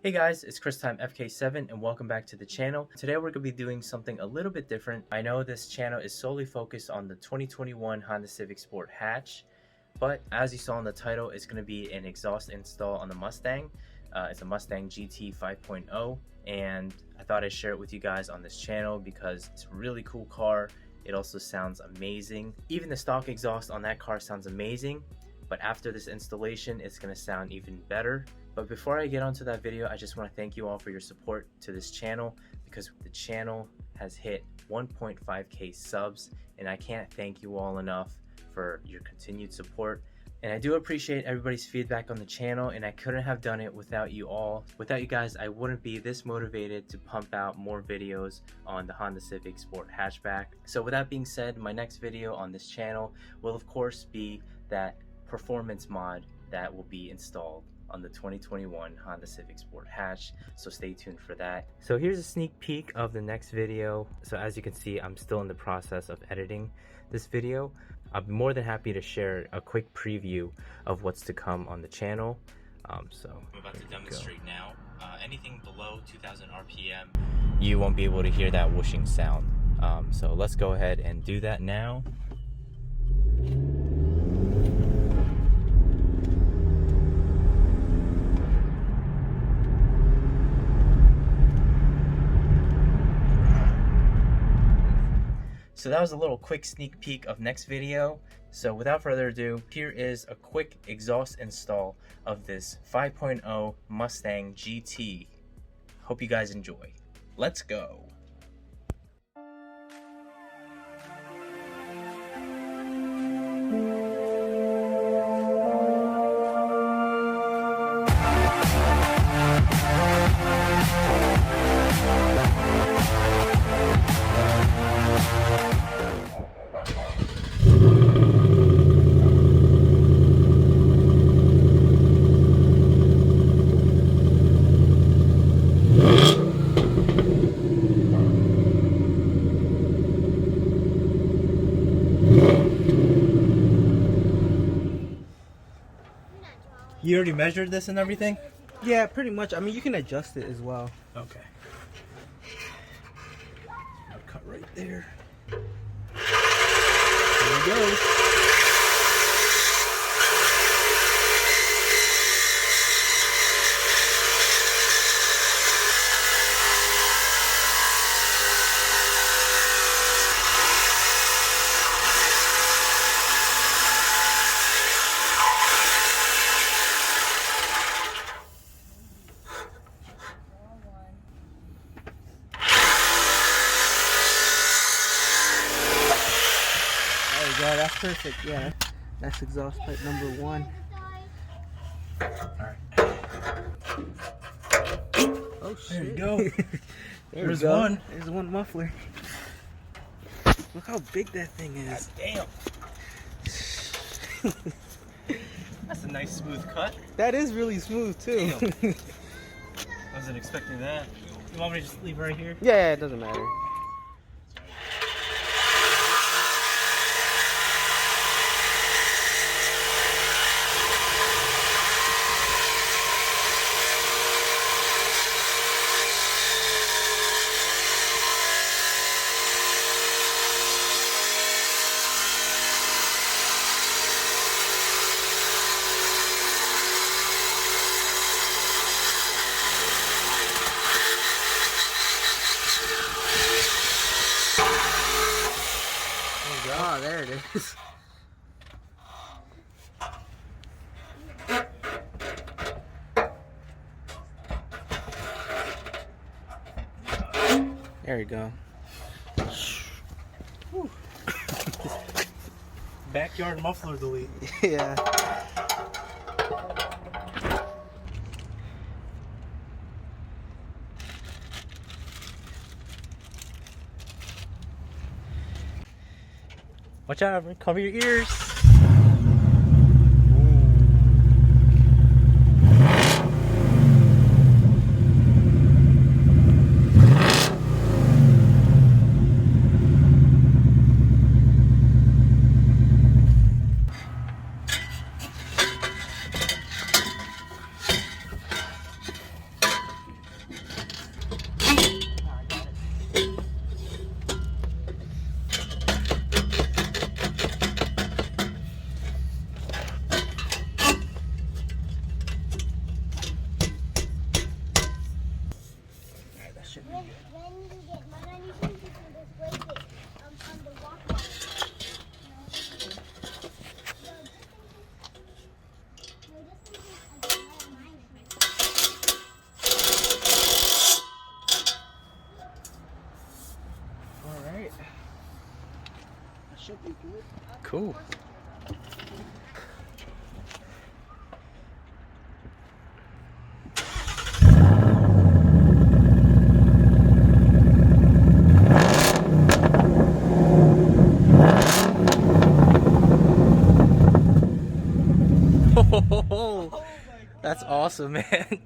Hey guys, it's Time FK7 and welcome back to the channel. Today we're going to be doing something a little bit different. I know this channel is solely focused on the 2021 Honda Civic Sport hatch, but as you saw in the title, it's going to be an exhaust install on the Mustang. It's a Mustang GT 5.0 and I thought I'd share it with you guys on this channel because it's a really cool car. It also sounds amazing. Even the stock exhaust on that car sounds amazing, but after this installation, it's going to sound even better. But before I get onto that video, I just want to thank you all for your support to this channel because the channel has hit 1.5k subs and I can't thank you all enough for your continued support. And I do appreciate everybody's feedback on the channel, and I couldn't have done it without you all. Without you guys, I wouldn't be this motivated to pump out more videos on the Honda Civic Sport hatchback. So with that being said, my next video on this channel will of course be that performance mod that will be installed on the 2021 Honda Civic Sport hatch, so stay tuned for that. So here's a sneak peek of the next video. So as you can see, I'm still in the process of editing this video. I'll be more than happy to share a quick preview of what's to come on the channel. So I'm about to demonstrate now. Anything below 2000 RPM, you won't be able to hear that whooshing sound. So let's go ahead and do that now. So that was a little quick sneak peek of next video. So without further ado, here is a quick exhaust install of this 5.0 Mustang GT. Hope you guys enjoy. Let's go. You already measured this and everything? Yeah, pretty much. I mean, you can adjust it as well. Okay. I'll cut right there. There we go. Yeah, that's perfect. Yeah, that's exhaust pipe number 1. Alright. Oh shit. There you go. There's one. There's one muffler. Look how big that thing is. God damn. That's a nice smooth cut. That is really smooth too. I wasn't expecting that. You want me to just leave right here? Yeah, it doesn't matter. Oh, there it is. There we go. Backyard muffler delete. Yeah. Watch out, cover your ears. when you get mud on your shoes, you can just break it on the walkway. No, just in case I get mud on my shoes. Alright. That should be good. Cool. That's awesome, man.